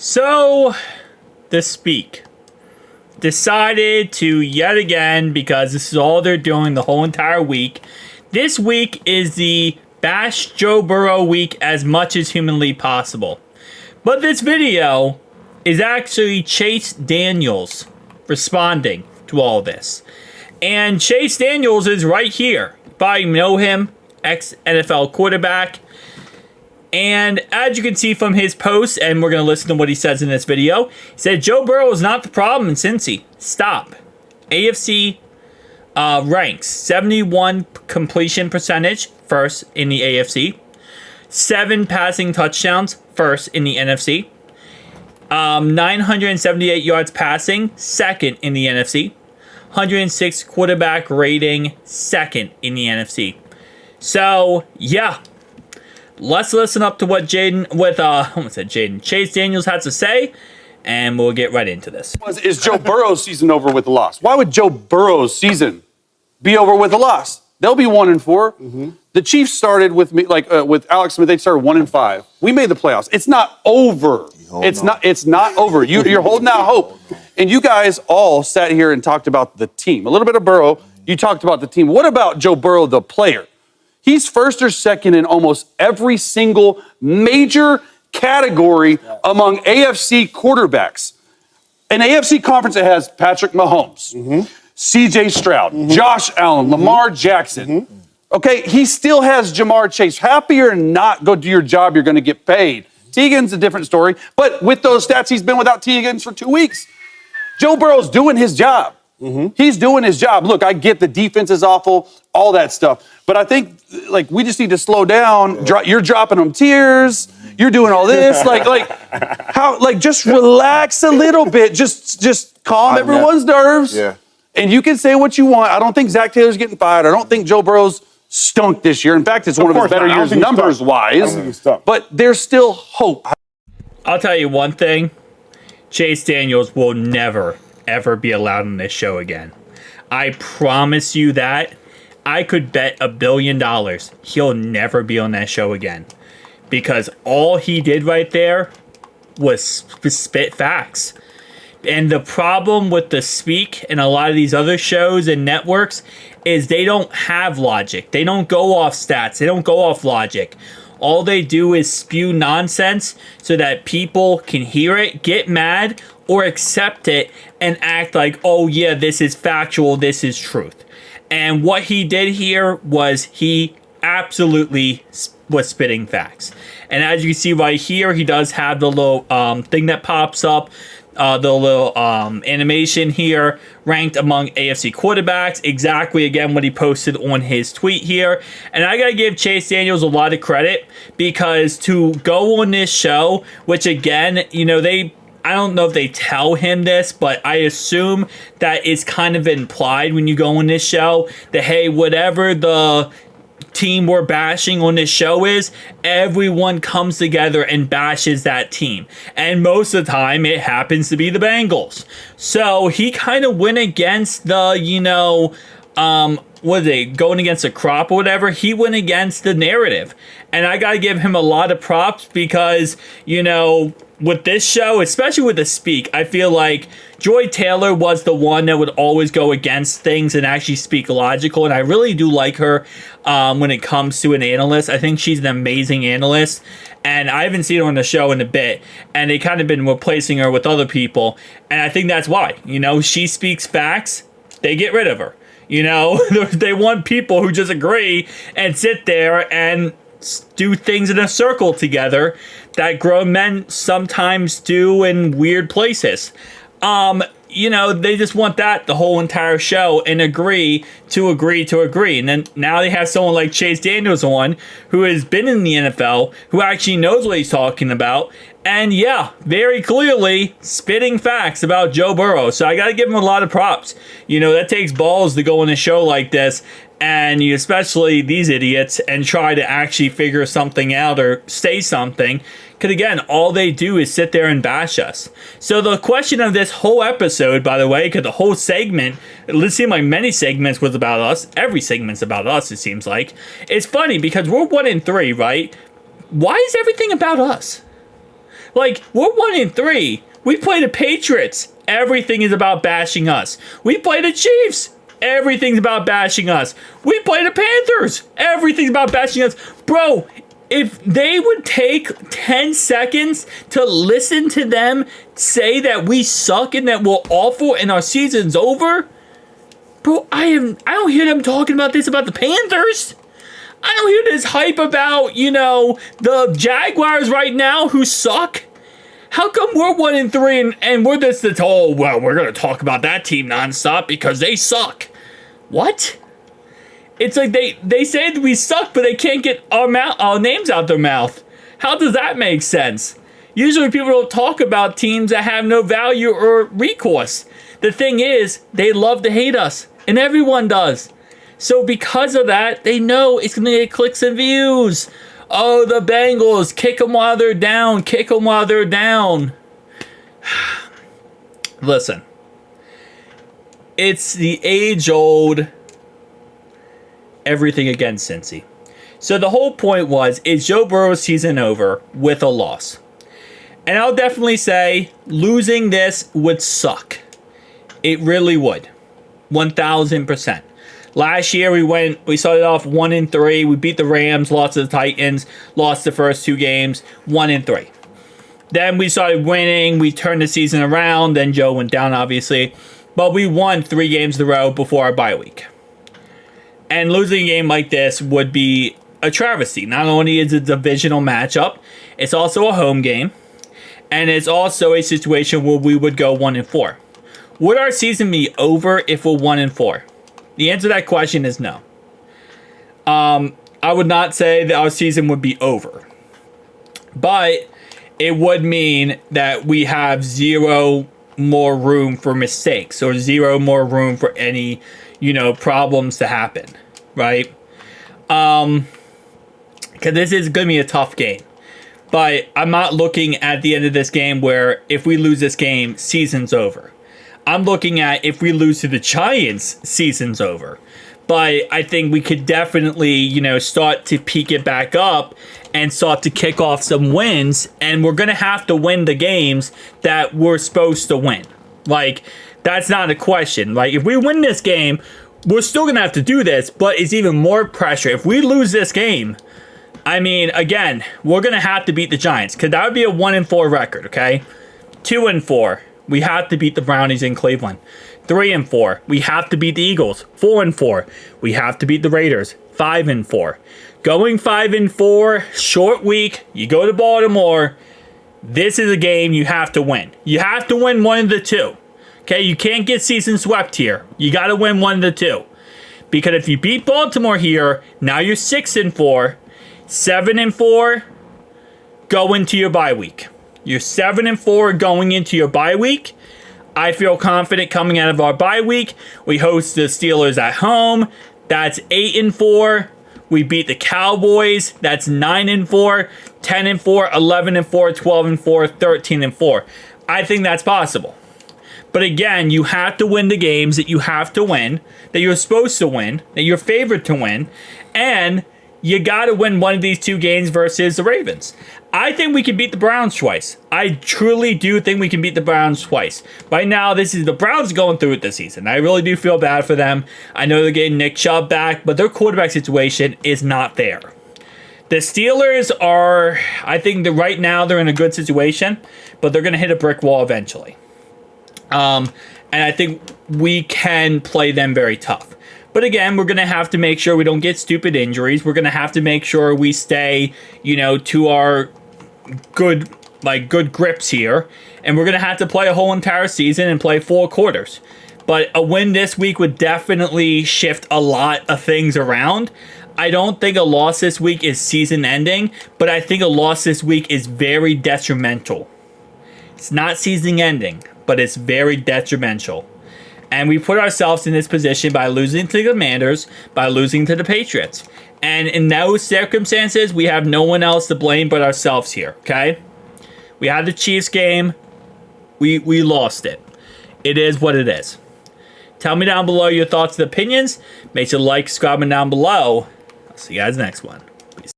So, the Speak decided to yet again, because this is all they're doing the whole entire week. This week is the Bash Joe Burrow week as much as humanly possible. But this video is actually Chase Daniels responding to all this. And Chase Daniels is right here. You probably know him, ex-NFL quarterback. And as you can see from his post, and we're going to listen to what he says in this video, he said, Joe Burrow is not the problem in Cincy. Stop. AFC ranks 71 completion percentage, first in the AFC. 7 passing touchdowns, first in the NFC. 978 yards passing, second in the NFC. 106 quarterback rating, second in the NFC. So, yeah. Let's listen up to what Chase Daniels had to say, and we'll get right into this. Is Joe Burrow's season over with a loss? Why would Joe Burrow's season be over with a loss? They'll be 1-4. Mm-hmm. The Chiefs started with me, with Alex Smith. They started 1-5. We made the playoffs. It's not over. It's not over. You're holding out hope. And you guys all sat here and talked about the team. A little bit of Burrow. You talked about the team. What about Joe Burrow, the player? He's first or second in almost every single major category among AFC quarterbacks. An AFC conference that has Patrick Mahomes, CJ Stroud, Josh Allen, Lamar Jackson. Okay, he still has Jamar Chase. Happy or not, go do your job, you're going to get paid. Teagan's a different story, but with those stats, he's been without Teagans for 2 weeks. Joe Burrow's doing his job. He's doing his job. Look, I get the defense is awful, all that stuff. But I think, we just need to slow down. You're dropping them tears. You're doing all this. Just relax a little bit. Just calm everyone's nerves. Yeah. And you can say what you want. I don't think Zach Taylor's getting fired. I don't think Joe Burrow's stunk this year. In fact, it's one of his better years numbers-wise. But there's still hope. I'll tell you one thing. Chase Daniels will never, ever be allowed on this show again. I promise you that. I could bet $1 billion he'll never be on that show again. Because all he did right there was spit facts. And the problem with the Speak and a lot of these other shows and networks is they don't have logic. They don't go off stats. They don't go off logic. All they do is spew nonsense so that people can hear it, get mad, or accept it and act like, oh yeah, this is factual, this is truth. And what he did here was he absolutely was spitting facts. And as you can see right here, he does have the little thing that pops up, the little animation here, ranked among AFC quarterbacks. Exactly, again, what he posted on his tweet here. And I gotta give Chase Daniels a lot of credit, because to go on this show, which again, I don't know if they tell him this, but I assume that it's kind of implied when you go on this show that, hey, whatever the team we're bashing on this show is, everyone comes together and bashes that team. And most of the time, it happens to be the Bengals. So he kind of went against the, going against the crop or whatever. He went against the narrative. And I got to give him a lot of props because, with this show, especially with the Speak, I feel like Joy Taylor was the one that would always go against things and actually speak logical. And I really do like her when it comes to an analyst. I think she's an amazing analyst. And I haven't seen her on the show in a bit. And they kind of been replacing her with other people. And I think that's why. She speaks facts. They get rid of her. They want people who just agree and sit there and do things in a circle together that grown men sometimes do in weird places. They just want that the whole entire show and agree to agree to agree. And then now they have someone like Chase Daniels on who has been in the NFL, who actually knows what he's talking about. And yeah, very clearly spitting facts about Joe Burrow. So I got to give him a lot of props. That takes balls to go on a show like this, and especially these idiots, and try to actually figure something out or say something. Because again, all they do is sit there and bash us. So the question of this whole episode, by the way, because the whole segment, it seemed like many segments was about us. Every segment's about us, it seems like. It's funny because we're 1-3, right? Why is everything about us? Like, we're 1-3. We play the Patriots. Everything is about bashing us. We play the Chiefs. Everything's about bashing us. We play the Panthers. Everything's about bashing us. Bro, if they would take 10 seconds to listen to them say that we suck and that we're awful and our season's over, bro, I don't hear them talking about this about the Panthers. I don't hear this hype about, the Jaguars right now who suck. How come we're 1-3 and we're just we're going to talk about that team nonstop because they suck? What? It's like they say that we suck, but they can't get our names out their mouth. How does that make sense? Usually people don't talk about teams that have no value or recourse. The thing is, they love to hate us, and everyone does. So because of that, they know it's going to get clicks and views. Oh, the Bengals, kick them while they're down, kick them while they're down. Listen, it's the age-old everything against Cincy. So the whole point was, is Joe Burrow's season over with a loss? And I'll definitely say losing this would suck. It really would. 1,000%. Last year we started off 1-3. We beat the Rams, lost to the Titans, lost the first 2 games, 1-3. Then we started winning. We turned the season around. Then Joe went down, obviously. But we won 3 games in a row before our bye week. And losing a game like this would be a travesty. Not only is it a divisional matchup, it's also a home game. And it's also a situation where we would go 1-4. Would our season be over if we're 1-4? The answer to that question is no. I would not say that our season would be over. But it would mean that we have 0 more room for mistakes or 0 more room for any, problems to happen, right? Because this is going to be a tough game. But I'm not looking at the end of this game where if we lose this game, season's over. I'm looking at if we lose to the Giants, season's over. But I think we could definitely, start to peak it back up and start to kick off some wins. And we're going to have to win the games that we're supposed to win. Like, that's not a question. Like, if we win this game, we're still going to have to do this, but it's even more pressure. If we lose this game, again, we're going to have to beat the Giants. Because that would be a 1-4 record, okay? 2-4. We have to beat the Brownies in Cleveland. 3-4. We have to beat the Eagles. 4-4. We have to beat the Raiders. 5-4. Going 5-4, short week. You go to Baltimore. This is a game you have to win. You have to win one of the 2. Okay, you can't get season swept here. You got to win one of the 2. Because if you beat Baltimore here, now you're 6-4. 7-4. Go into your bye week. You're 7-4 going into your bye week. I feel confident coming out of our bye week. We host the Steelers at home. That's 8-4. We beat the Cowboys. That's 9-4, 10-4, 11-4, 12-4, 13-4. I think that's possible. But again, you have to win the games that you have to win, that you're supposed to win, that you're favored to win, and you got to win one of these 2 games versus the Ravens. I think we can beat the Browns twice. I truly do think we can beat the Browns twice. Right now, the Browns going through it this season. I really do feel bad for them. I know they're getting Nick Chubb back, but their quarterback situation is not there. The Steelers are, I think that right now they're in a good situation, but they're going to hit a brick wall eventually. And I think we can play them very tough. But again, we're going to have to make sure we don't get stupid injuries. We're going to have to make sure we stay, to our good grips here. And we're going to have to play a whole entire season and play 4 quarters. But a win this week would definitely shift a lot of things around. I don't think a loss this week is season ending, but I think a loss this week is very detrimental. It's not season ending, but it's very detrimental. And we put ourselves in this position by losing to the Commanders, by losing to the Patriots. And in those circumstances, we have no one else to blame but ourselves here, okay? We had the Chiefs game. We lost it. It is what it is. Tell me down below your thoughts and opinions. Make sure to like, subscribe, and down below. I'll see you guys next one.